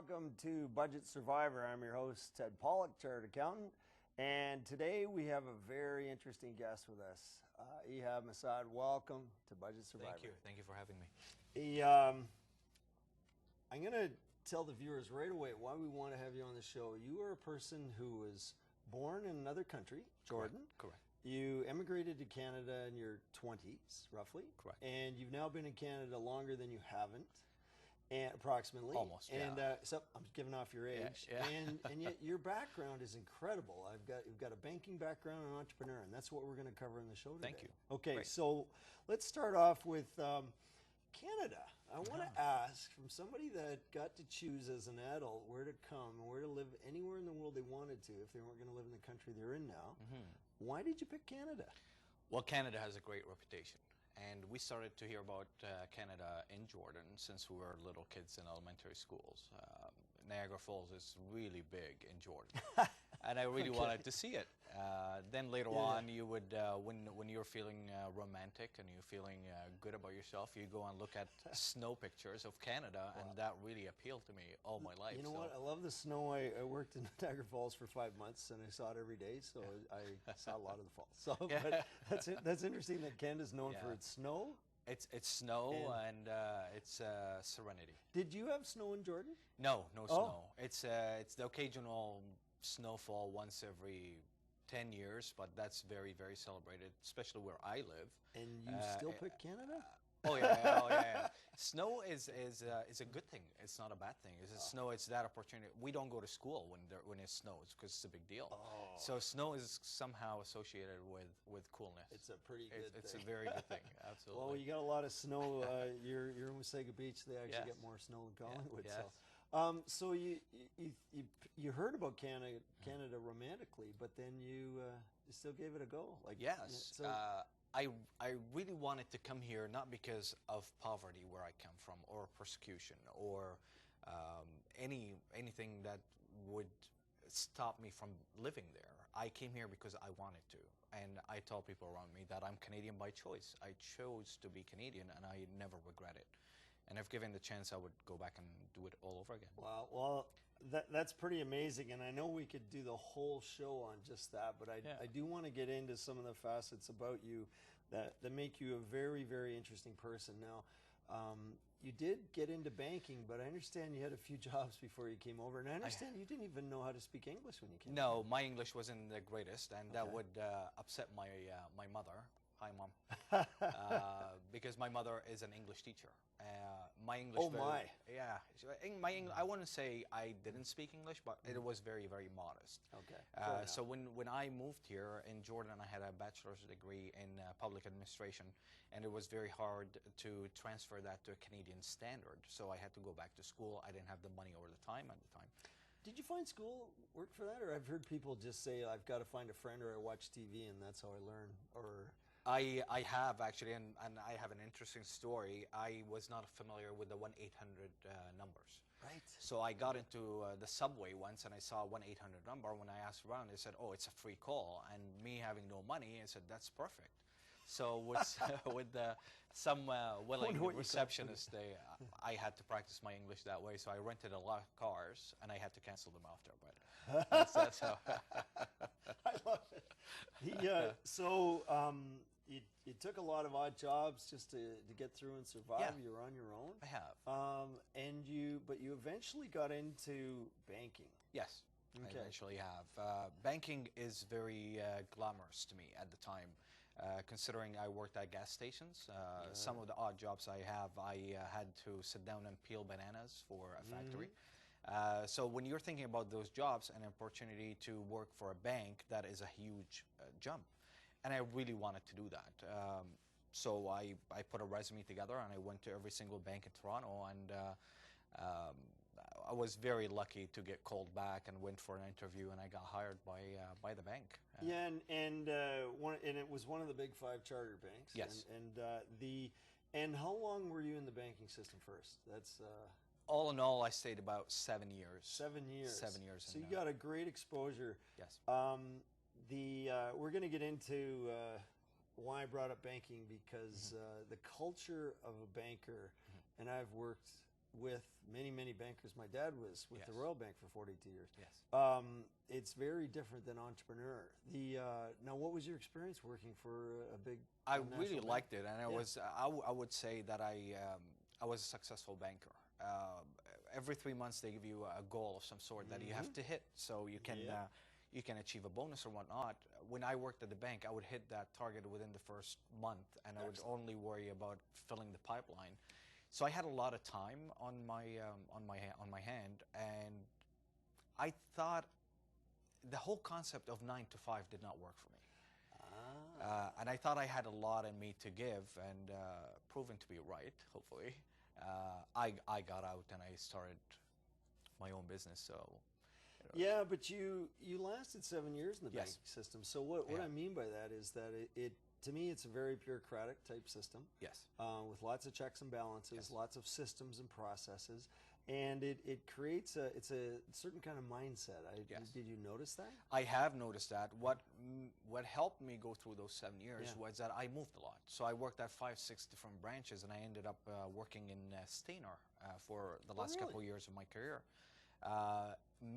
welcome to Budget Survivor. I'm your host, Ted Pollock, Chartered Accountant, and today we have a very interesting guest with us. Ihab Masad, welcome to Budget Survivor. Thank you for having me. I'm going to tell the viewers right away why we want to have you on the show. You are a person who was born in another country, Jordan. Correct. You emigrated to Canada in your 20s, roughly. Correct. And you've now been in Canada longer than you haven't. And approximately. Almost, yeah. And so I'm giving off your age. Yeah. And yet your background is incredible. You've got a banking background and an entrepreneur, and that's what we're going to cover in the show today. Thank you. Okay, Great. so let's start off with Canada. I want to ask, from somebody that got to choose as an adult where to come and where to live anywhere in the world they wanted to, if they weren't going to live in the country they're in now, why did you pick Canada? Well, Canada has a great reputation. And we started to hear about Canada in Jordan since we were little kids in elementary schools. Niagara Falls is really big in Jordan, and I really wanted to see it. Then later on, you would, when you're feeling romantic and you're feeling good about yourself, you go and look at snow pictures of Canada, and that really appealed to me all my life. You know what? I love the snow. I worked in Niagara Falls for 5 months, and I saw it every day, so I saw a lot of the falls. So, but that's interesting that Canada's known for its snow. It's snow and it's serenity. Did you have snow in Jordan? No snow. It's the occasional snowfall once every 10 years, but that's very, very celebrated, especially where I live. And you still pick Canada? Oh yeah. Snow is a good thing. It's not a bad thing. It's snow. It's that opportunity. We don't go to school when it snows because it's a big deal. So snow is somehow associated with coolness. It's a pretty good thing. It's a very good thing. Absolutely. Well, you got a lot of snow. You're in Wasaga Beach. They actually get more snow than Collingwood. Yes. So you heard about Canada romantically, but then you still gave it a go. Yes. I really wanted to come here not because of poverty where I come from or persecution or anything that would stop me from living there. I came here because I wanted to, and I tell people around me that I'm Canadian by choice. I chose to be Canadian, and I never regret it. And if given the chance, I would go back and do it all over again. Wow. Well, that's pretty amazing, and I know we could do the whole show on just that, but I do want to get into some of the facets about you that make you a very, very interesting person. Now, you did get into banking, but I understand you had a few jobs before you came over, and I understand you didn't even know how to speak English when you came over. No, my English wasn't the greatest, and that would upset my mother. Hi, Mom. Because my mother is an English teacher. My English. Oh my. Yeah. I wouldn't say I didn't speak English, but it was very, very modest. Okay. So when I moved here in Jordan, I had a bachelor's degree in public administration, and it was very hard to transfer that to a Canadian standard. So I had to go back to school. I didn't have the money or the time at the time. Did you find school work for that, or I've heard people just say I've got to find a friend or I watch TV and that's how I learn, or? I have actually, and I have an interesting story. I was not familiar with the 1-800 numbers. Right. So I got into the subway once and I saw a 1-800 number. When I asked around, they said, "Oh, it's a free call." And me having no money, I said, "That's perfect." So with some willing receptionist, I had to practice my English that way. So I rented a lot of cars, and I had to cancel them after. But that's how. I love it. You took a lot of odd jobs just to get through and survive. Yeah. You were on your own. I have. But you eventually got into banking. Yes. Okay. I eventually have. Banking is very glamorous to me at the time, considering I worked at gas stations. Some of the odd jobs I have, I had to sit down and peel bananas for a factory. So when you're thinking about those jobs, an opportunity to work for a bank, that is a huge jump. And I really wanted to do that. So I put a resume together and I went to every single bank in Toronto, and I was very lucky to get called back and went for an interview, and I got hired by the bank. Yeah, and it was one of the big 5 charter banks. Yes. And how long were you in the banking system first? That's all in all, I stayed about 7 years. 7 years. 7 years. So you got a great exposure. Yes. We're going to get into why I brought up banking, because the culture of a banker, and I've worked with many bankers. My dad was with the Royal Bank for 42 years. Yes. It's very different than entrepreneur. Now, what was your experience working for a big? I really liked it, and I would say that I was a successful banker. Every 3 months they give you a goal of some sort that you have to hit, so you can achieve a bonus or whatnot. When I worked at the bank, I would hit that target within the first month, and I would only worry about filling the pipeline. So I had a lot of time on my hand, and I thought the whole concept of 9 to 5 did not work for me. And I thought I had a lot in me to give, and proven to be right, hopefully. I got out and I started my own business. So yeah, but you lasted 7 years in the banking system. So what I mean by that is that it to me it's a very bureaucratic type system. Yes. With lots of checks and balances, lots of systems and processes, and it creates a certain kind of mindset. Did you notice that? I have noticed that. What helped me go through those 7 years was that I moved a lot. So I worked at 5-6 different branches, and I ended up working in Stayner for the last couple of years of my career.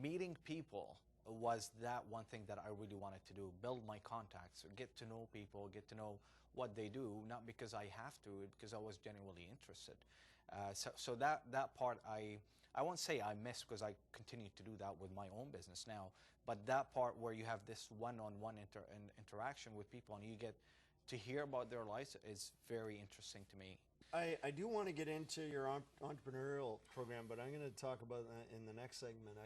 Meeting people was that one thing that I really wanted to do. Build my contacts, get to know people, get to know what they do, not because I have to, because I was genuinely interested. So that part I won't say I miss, because I continue to do that with my own business now, but that part where you have this one-on-one interaction with people and you get to hear about their lives is very interesting to me. I do want to get into your entrepreneurial program, but I'm going to talk about that in the next segment.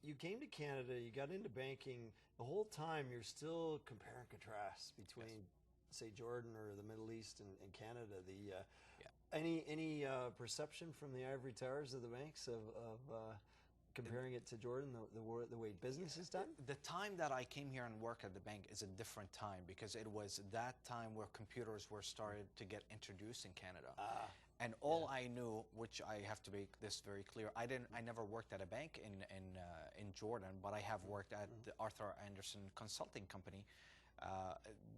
You came to Canada, you got into banking. The whole time you're still compare and contrast between, say, Jordan or the Middle East and Canada. Any perception from the ivory towers of the banks of comparing it to Jordan, the way business is done? The time that I came here and worked at the bank is a different time, because it was that time where computers were started to get introduced in Canada. And all I knew, which I have to make this very clear, I never worked at a bank in Jordan, but I have worked at the Arthur Andersen Consulting Company.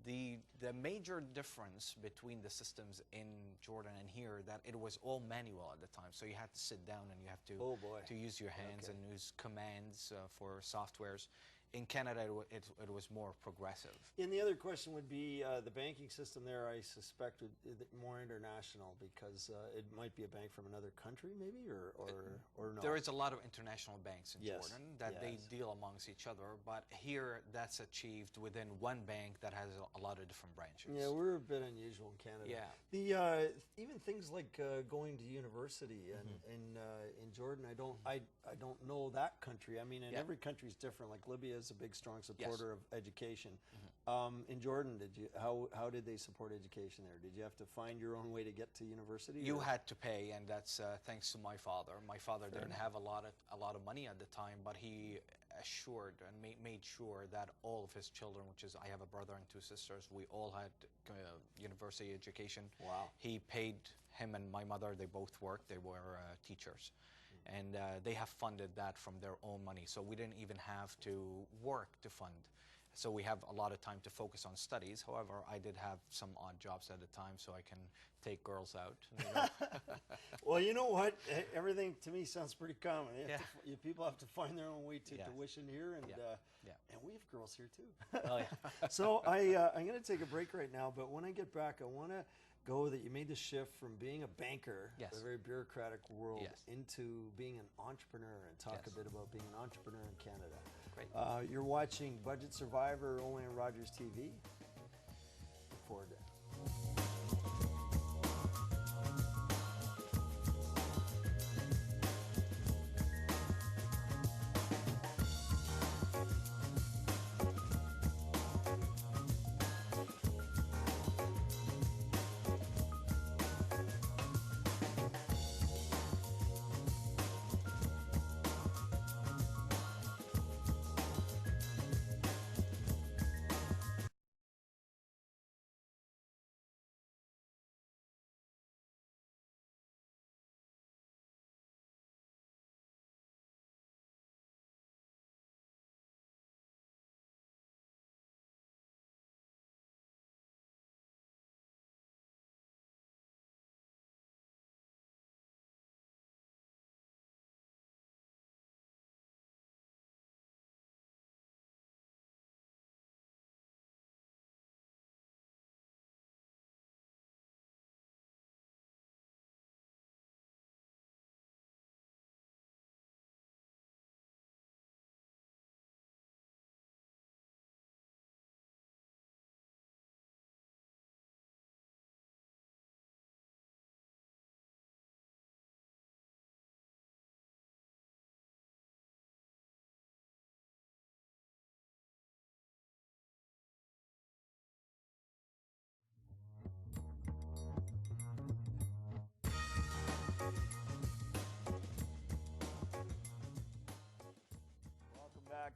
The major difference between the systems in Jordan and here, that it was all manual at the time. So you had to sit down and you have to use your hands and use commands for softwares. In Canada, it was more progressive. And the other question would be the banking system there, I suspect, would more international, because it might be a bank from another country, maybe, or no? There is a lot of international banks in Jordan that they deal amongst each other, but here that's achieved within one bank that has a lot of different branches. Yeah, we're a bit unusual in Canada. Yeah. Even things like going to university in Jordan, I don't know that country. I mean, and every country is different. Like Libya is a big, strong supporter of education. In Jordan, how did they support education there? Did you have to find your own way to get to university? You had to pay, and that's thanks to my father. My father didn't have a lot of money at the time, but he assured and made sure that all of his children, which is, I have a brother and 2 sisters, we all had university education. Wow. He paid him and my mother. They both worked. They were teachers. And they have funded that from their own money. So we didn't even have to work to fund. So we have a lot of time to focus on studies. However, I did have some odd jobs at the time, so I can take girls out. Well, you know what? Everything to me sounds pretty common. People have to find their own way to tuition here, and we have girls here too. Oh, yeah. So I'm going to take a break right now, but when I get back, I want to go that you made the shift from being a banker, a very bureaucratic world, into being an entrepreneur, and talk a bit about being an entrepreneur in Canada. Great. You're watching Budget Survivor only on Rogers TV. Look forward to it.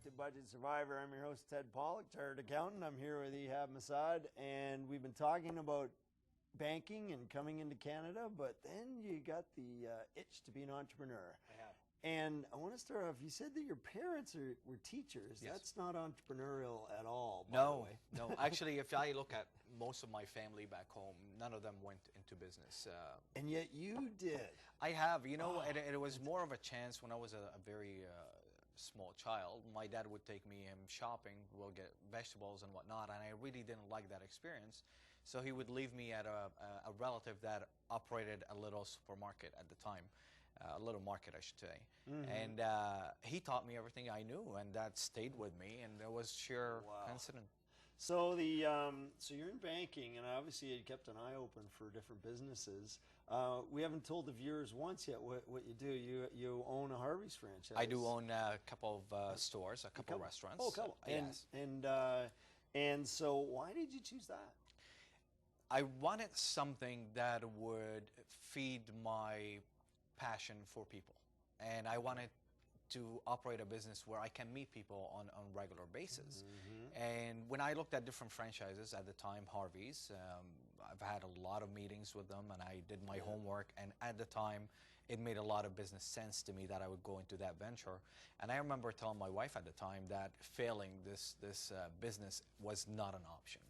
to Budget Survivor. I'm your host, Ted Pollock, Chartered Accountant. I'm here with Ehab Masad, and we've been talking about banking and coming into Canada, but then you got the itch to be an entrepreneur. I have. And I want to start off, you said that your parents were teachers. Yes. That's not entrepreneurial at all, by the No, way. no. Actually, if I look at most of my family back home, none of them went into business. And yet you did. I have, you know, it was more of a chance when I was a very small child. My dad would take me shopping, we'll get vegetables and whatnot, and I really didn't like that experience. So he would leave me at a relative that operated a little supermarket at the time. A little market, I should say. And he taught me everything I knew, and that stayed with me, and it was sheer coincidence. So so you're in banking, and obviously you kept an eye open for different businesses. We haven't told the viewers once yet what you do. You own a Harvey's franchise. I do own a couple of stores, a couple of restaurants. Oh, a couple. Yes. And so why did you choose that? I wanted something that would feed my passion for people, and I wanted to operate a business where I can meet people on a regular basis. And when I looked at different franchises at the time, Harvey's, I've had a lot of meetings with them, and I did my homework, and at the time it made a lot of business sense to me that I would go into that venture. And I remember telling my wife at the time that failing this business was not an option.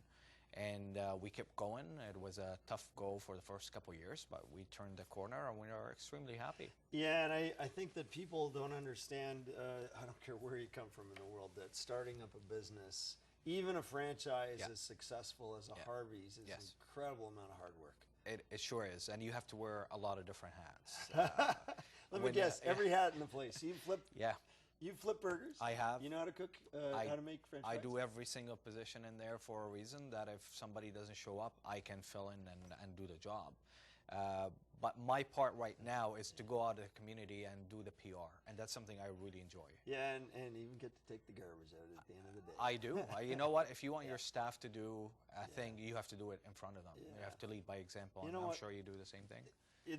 And we kept going. It was a tough go for the first couple of years, but we turned the corner, and we are extremely happy. Yeah, and I think that people don't understand, I don't care where you come from in the world, that starting up a business, even a franchise as successful as a Harvey's, is an incredible amount of hard work. It sure is, and you have to wear a lot of different hats. Let me guess, every hat in the place. You flip. Yeah. You flip burgers? I have. You know how to cook, how to make french fries? I do every single position in there for a reason, that if somebody doesn't show up, I can fill in and do the job. But my part right now is to go out to the community and do the PR, and that's something I really enjoy. Yeah, and even get to take the garbage out at the end of the day. I do. You know what? If you want your staff to do a thing, you have to do it in front of them. You have to lead by example, and I'm sure you do the same thing.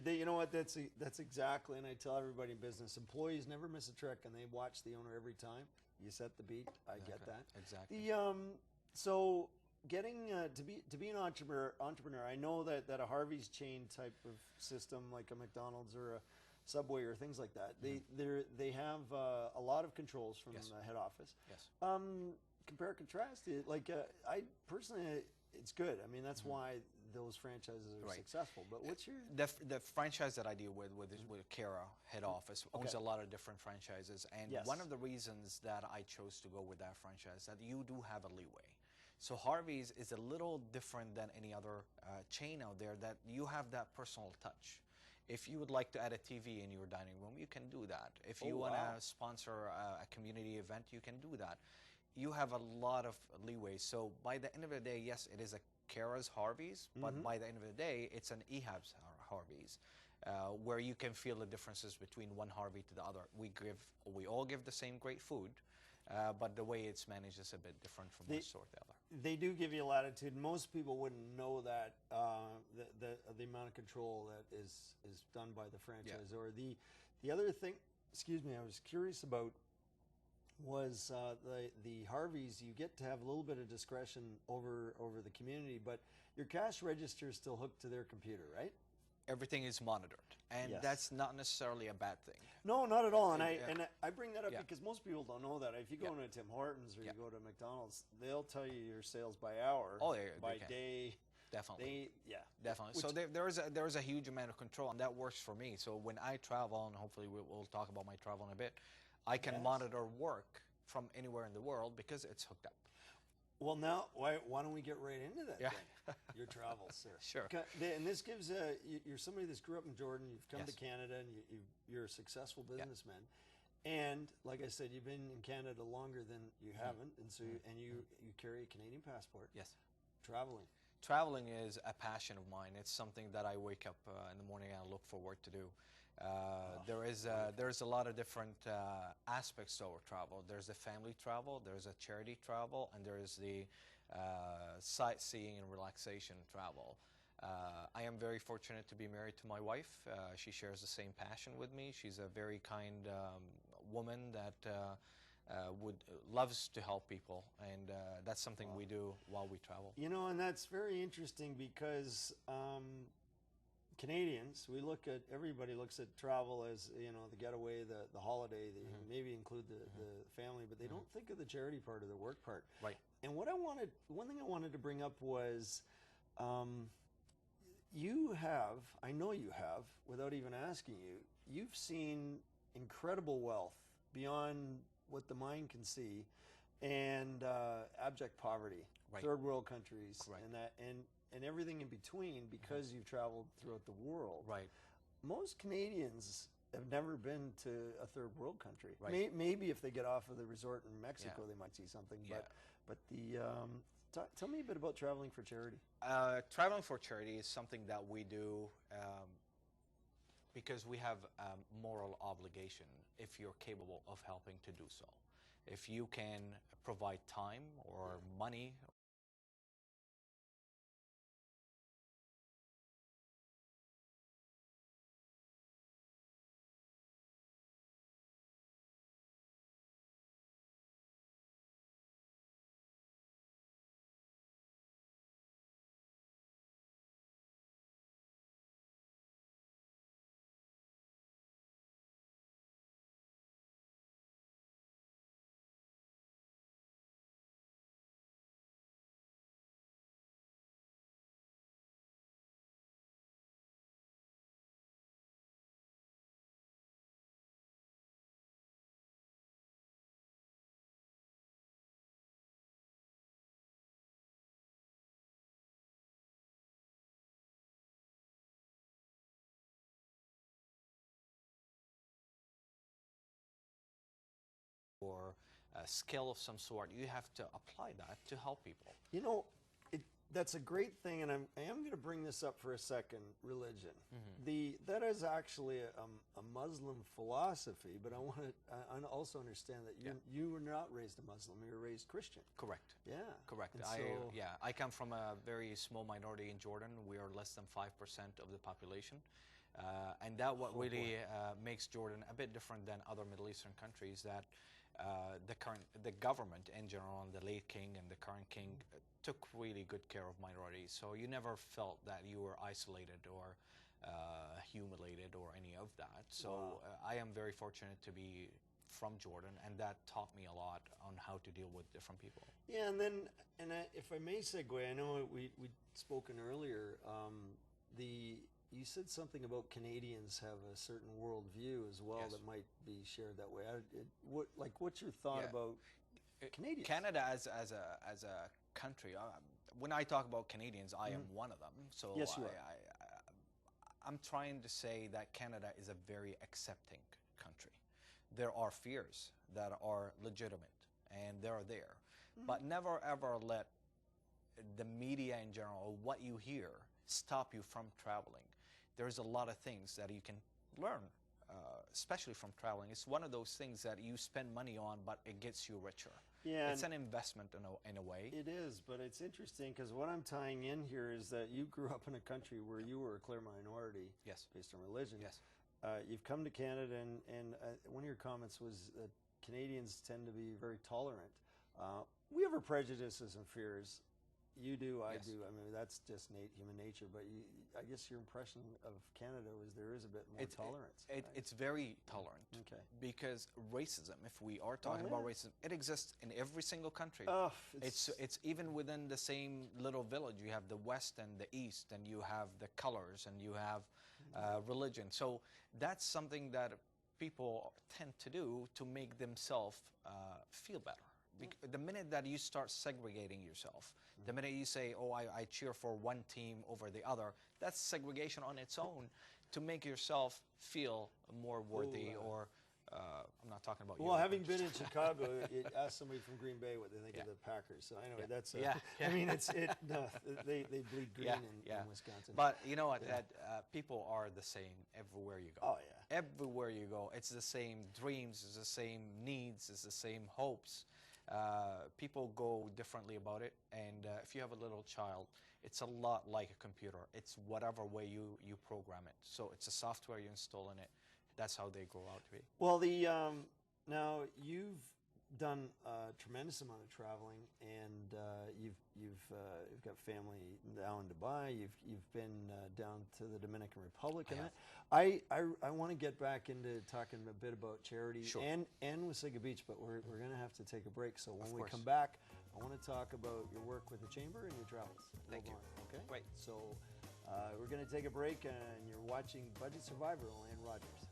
You know what? That's exactly, and I tell everybody in business, employees never miss a trick, and they watch the owner every time. You set the beat. I get that. Exactly. So getting to be an entrepreneur, I know that a Harvey's chain type of system, like a McDonald's or a Subway or things like that, they have a lot of controls from the head office. Yes. Compare, contrast it. I personally, it's good. I mean, that's why those franchises are successful. But what's your the franchise that I deal with Kara head office owns a lot of different franchises, and one of the reasons that I chose to go with that franchise that you do have a leeway. So Harvey's is a little different than any other chain out there, that you have that personal touch. If you would like to add a TV in your dining room, you can do that. If you want to sponsor a community event, you can do that. You have a lot of leeway. So by the end of the day, yes, it is a Kara's Harvey's, but by the end of the day, it's an Ehab's Harvey's, where you can feel the differences between one Harvey to the other. We all give the same great food, but the way it's managed is a bit different from one store to the other. They do give you latitude. Most people wouldn't know that the amount of control that is done by the franchise. Or the other thing, excuse me, I was curious about was the Harveys. You get to have a little bit of discretion over the community, but your cash register is still hooked to their computer, right? Everything is monitored, and that's not necessarily a bad thing. No, not at all. And I bring that up because most people don't know that. If you go to Tim Hortons or you go to McDonald's, they'll tell you your sales by hour, by day. Definitely. Definitely. So there is a huge amount of control, and that works for me. So when I travel, and hopefully we'll talk about my travel in a bit, I can monitor work from anywhere in the world because it's hooked up. Well, now, why don't we get right into that thing? Your travels, sir. Sure. And this gives, you're somebody that's grew up in Jordan, you've come to Canada, and you're a successful businessman. And like I said, you've been in Canada longer than you haven't, and so and you carry a Canadian passport. Yes. Traveling. Traveling is a passion of mine. It's something that I wake up in the morning and I look forward to do. There's a lot of different aspects to our travel. There's the family travel, there's a charity travel, and there's the sightseeing and relaxation travel. I am very fortunate to be married to my wife. She shares the same passion with me. She's a very kind woman that loves to help people, and that's something we do while we travel. You know, and that's very interesting because Canadians, everybody looks at travel as, you know, the getaway, the holiday, maybe include the family, but they don't think of the charity part or the work part. Right. And one thing I wanted to bring up was, I know you have, without even asking you, you've seen incredible wealth beyond what the mind can see, and abject poverty, right. third world countries, Correct. and everything in between, because you've traveled throughout the world. Right. Most Canadians have never been to a third world country. Right. Maybe if they get off of the resort in Mexico, they might see something. Yeah. But tell me a bit about traveling for charity. Traveling for charity is something that we do because we have a moral obligation if you're capable of helping to do so. If you can provide time or money or a skill of some sort, you have to apply that to help people. You know, that's a great thing, and I am going to bring this up for a second. Religion, that is actually a Muslim philosophy, but I want to also understand that you were not raised a Muslim; you were raised Christian. Correct. Yeah. Correct. And I come from a very small minority in Jordan. We are less than 5% of the population. And that what really makes Jordan a bit different than other Middle Eastern countries, that the government in general, and the late king and the current king took really good care of minorities. So you never felt that you were isolated or humiliated or any of that. So I am very fortunate to be from Jordan, and that taught me a lot on how to deal with different people. Yeah, and then, if I may segue, I know we'd spoken earlier, you said something about Canadians have a certain worldview as well that might be shared that way. What's your thought about Canadians? Canada as a country, when I talk about Canadians, I am one of them. So yes, you are. I'm trying to say that Canada is a very accepting country. There are fears that are legitimate, and they're there. But never ever let the media in general, or what you hear, stop you from traveling. There's a lot of things that you can learn, especially from traveling. It's one of those things that you spend money on, but it gets you richer. Yeah, it's an investment in a way. It is, but it's interesting because what I'm tying in here is that you grew up in a country where you were a clear minority, based on religion. Yes. You've come to Canada, and one of your comments was that Canadians tend to be very tolerant. We have our prejudices and fears. You do, I do. I mean, that's just human nature. But I guess your impression of Canada was there is a bit more tolerance. It's very tolerant. Okay. Because racism, if we are talking about racism, it exists in every single country. Oh, it's even within the same little village. You have the West and the East, and you have the colors, and you have religion. So that's something that people tend to do to make themselves feel better. The minute that you start segregating yourself, the minute you say, oh, I cheer for one team over the other, that's segregation on its own to make yourself feel more worthy. Or I'm not talking about you. Well, having been in Chicago, ask somebody from Green Bay what they think of the Packers. So anyway, that's I mean, they bleed green in Wisconsin. But you know what? People are the same everywhere you go. Oh yeah. Everywhere you go, it's the same dreams, it's the same needs, it's the same hopes. People go differently about it, and if you have a little child, it's a lot like a computer. It's whatever way you program it. So it's a software you install in it. That's how they grow out to be. Well, now done a tremendous amount of traveling, and you've got family down in Dubai. You've been down to the Dominican Republic, and I want to get back into talking a bit about charity and Wasaga Beach, but we're going to have to take a break. So when we come back, I want to talk about your work with the Chamber and your travels. Thank you. Okay. Great. So we're going to take a break, and you're watching Budget Survivor on Ann Rogers.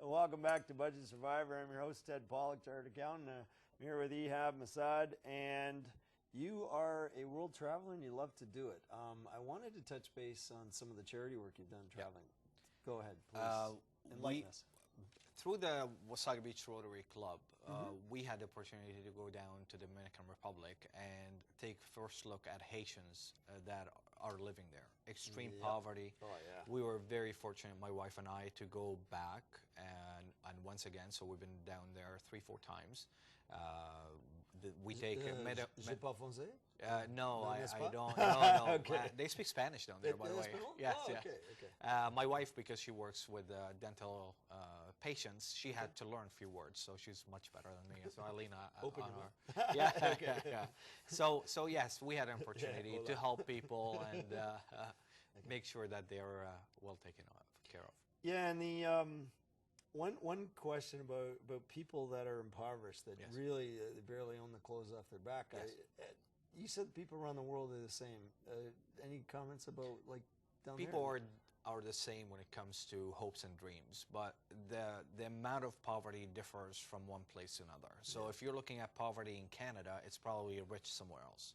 Welcome back to Budget Survivor. I'm your host, Ted Pollock, Chartered Accountant. I'm here with Ehab Masad, and you are a world traveler and you love to do it. I wanted to touch base on some of the charity work you've done traveling. Go ahead, please. Enlighten us. Through the Wasaga Beach Rotary Club, we had the opportunity to go down to the Dominican Republic and take first look at Haitians that are living there. Extreme poverty. Oh, yeah. We were very fortunate, my wife and I, to go back and once again, so we've been down there 3-4 times. We take Je pas français? No, I don't. No. No. Okay. They speak Spanish down there, by the way. Yes, oh, yeah. Okay. My wife, because she works with dental patients, she had to learn a few words, so she's much better than me. So I lean on her. Yeah, Okay. yeah. So yes, we had an opportunity to help people and make sure that they're well taken care of. Yeah, and the one question about people that are impoverished that really they barely own the clothes off their back. Yes. You said people around the world are the same. Any comments about like down People there? are the same when it comes to hopes and dreams, but the amount of poverty differs from one place to another. So if you're looking at poverty in Canada, it's probably rich somewhere else.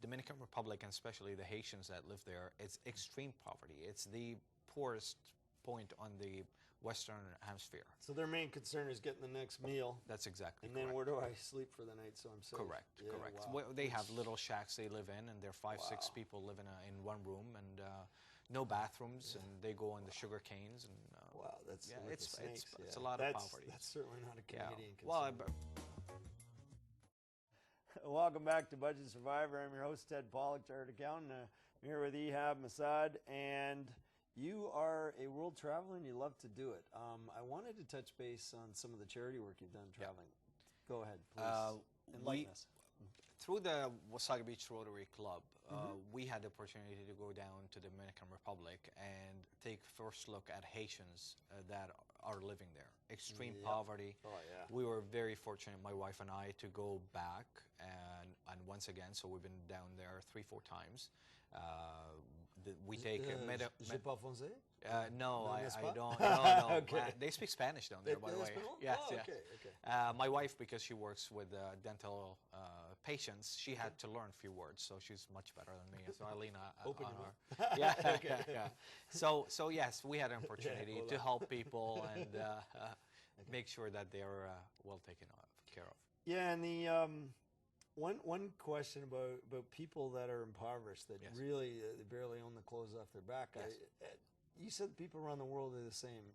Dominican Republic, and especially the Haitians that live there, it's extreme poverty. It's the poorest point on the Western Hemisphere. So their main concern is getting the next meal. That's exactly And correct. then where do I sleep for the night so I'm safe? Correct, Yeah, correct. wow. They have little shacks they live in, and there are 5-6 people living in one room, and no bathrooms, and they go on the sugar canes. And wow, that's yeah, with it's the snakes. it's a lot of poverty. That's certainly not a Canadian Well, concern. Welcome back to Budget Survivor. I'm your host, Ted Pollock, Chartered Accountant. I'm here with Ehab Masad, and you are a world traveler and you love to do it. I wanted to touch base on some of the charity work you've done traveling. Go ahead, please. Enlighten us. Through the Wasaga Beach Rotary Club, we had the opportunity to go down to the Dominican Republic and take first look at Haitians that are living there. Extreme poverty. Oh, yeah. We were very fortunate, my wife and I, to go back and once again, so we've been down there 3-4 times. we take Je parle français? No, I n'est-ce pas? don't. No, no. Okay. They speak Spanish down there, by the way. Espanol? Yes, Oh, yes. okay, okay. My wife, because she works with dental patients, she had to learn a few words, so she's much better than me. So I lean Open on your her. Yeah, Okay. yeah. So yes, we had an opportunity to hola. help people and make sure that they're well taken care of. Yeah, and the one question about people that are impoverished that Yes. really they barely own the clothes off their back. Yes. You said people around the world are the same.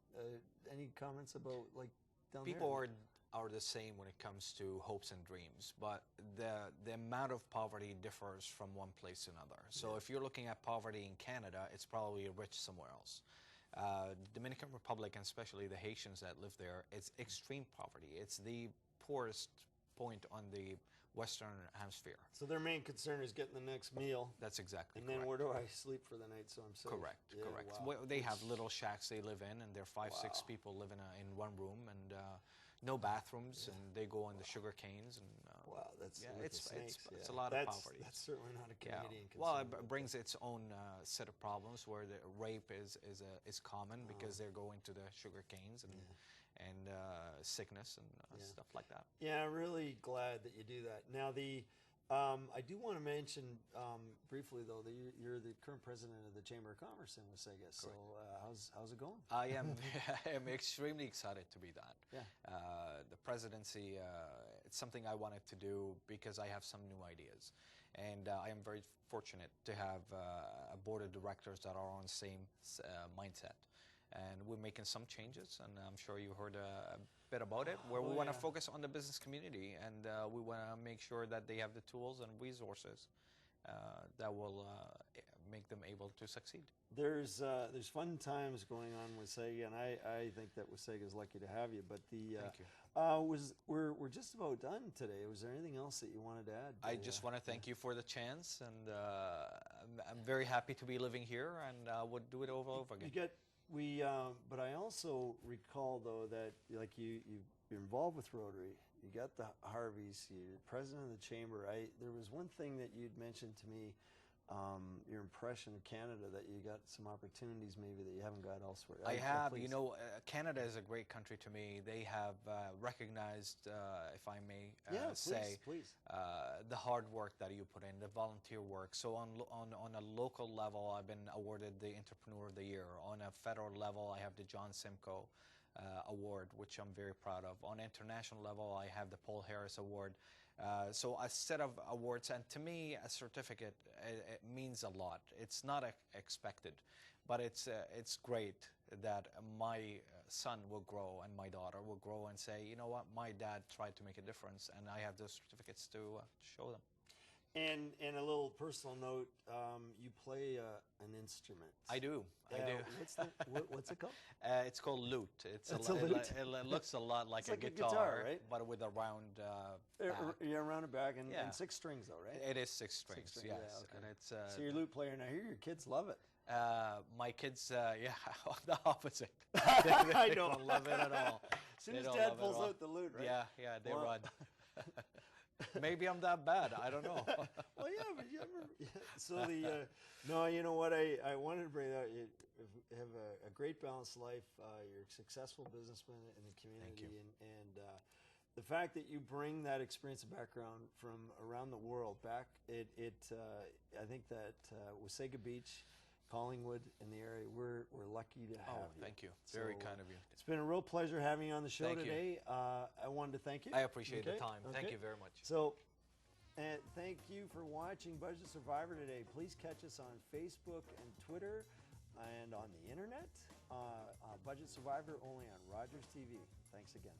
Any comments about like down People there? are the same when it comes to hopes and dreams, but the amount of poverty differs from one place to another. So if you're looking at poverty in Canada, it's probably rich somewhere else. Dominican Republic, and especially the Haitians that live there, it's extreme poverty. It's the poorest point on the Western Hemisphere. So their main concern is getting the next meal. That's exactly And correct. then where do I sleep for the night so I'm safe? Correct, Yeah, correct. wow. They have little shacks they live in, and they're five, six Wow. people live in one room, and no bathrooms, and they go on the sugar canes. And Wow, that's yeah, with it's the snakes, it's yeah. a lot of poverty. That's certainly not a Yeah. Canadian concern. Well, it brings its own set of problems where the rape is common because they're going to the sugar canes and sickness and stuff like that. Yeah, really glad that you do that. Now, I do want to mention briefly, though, that you're the current president of the Chamber of Commerce in Wasaga. So how's it going? I am I am extremely excited to be that. Yeah. The presidency, it's something I wanted to do because I have some new ideas. And I am very fortunate to have a board of directors that are on the same mindset. And we're making some changes, and I'm sure you heard a bit about it, where we want to focus on the business community, and we want to make sure that they have the tools and resources that will make them able to succeed. There's fun times going on with Wasaga, and I think that Wasaga is lucky to have you. But Thank you. we're just about done today. Was there anything else that you wanted to add? I just want to thank you for the chance, and I'm very happy to be living here, and I would do it over and over again. But I also recall though that like you're involved with Rotary. You got the Harveys. You're president of the chamber. There was one thing that you'd mentioned to me. Your impression of Canada, that you got some opportunities maybe that you haven't got elsewhere. I have. Please. You know, Canada is a great country to me. They have recognized, if I may say, please. The hard work that you put in, the volunteer work. So on a local level, I've been awarded the Entrepreneur of the Year. On a federal level, I have the John Simcoe Award, which I'm very proud of. On international level, I have the Paul Harris Award. So a set of awards, and to me, a certificate it means a lot. It's not expected, but it's great that my son will grow and my daughter will grow and say, you know what, my dad tried to make a difference, and I have those certificates to show them. And a little personal note, you play an instrument. I do. I do. What's it called? It's called lute. It's a lute. It looks a lot like a guitar, right? But with a round back. Yeah, round and back, and 6 strings though, right? It is 6 strings, yes. Yeah, okay. And it's so you're a lute player. Now here, your kids love it. My kids, the opposite. I They know. don't love it at all. As soon They as don't Dad love it pulls at all. out the lute, right? Yeah, they Well- run. Maybe I'm that bad. I don't know. Well, yeah, but you so no, you know what? I wanted to bring that. You have a great balanced life. You're a successful businessman in the community, and the fact that you bring that experience and background from around the world back, I think that Wasaga Beach, Collingwood, in the area, we're lucky to have you. Thank you. Very So, kind of you. It's been a real pleasure having you on the show Thank you. today. I wanted to thank you. I appreciate the Okay, time. Thank okay. you very much. So, and thank you for watching Budget Survivor today. Please catch us on Facebook and Twitter and on the internet. Budget Survivor only on Rogers TV. Thanks again.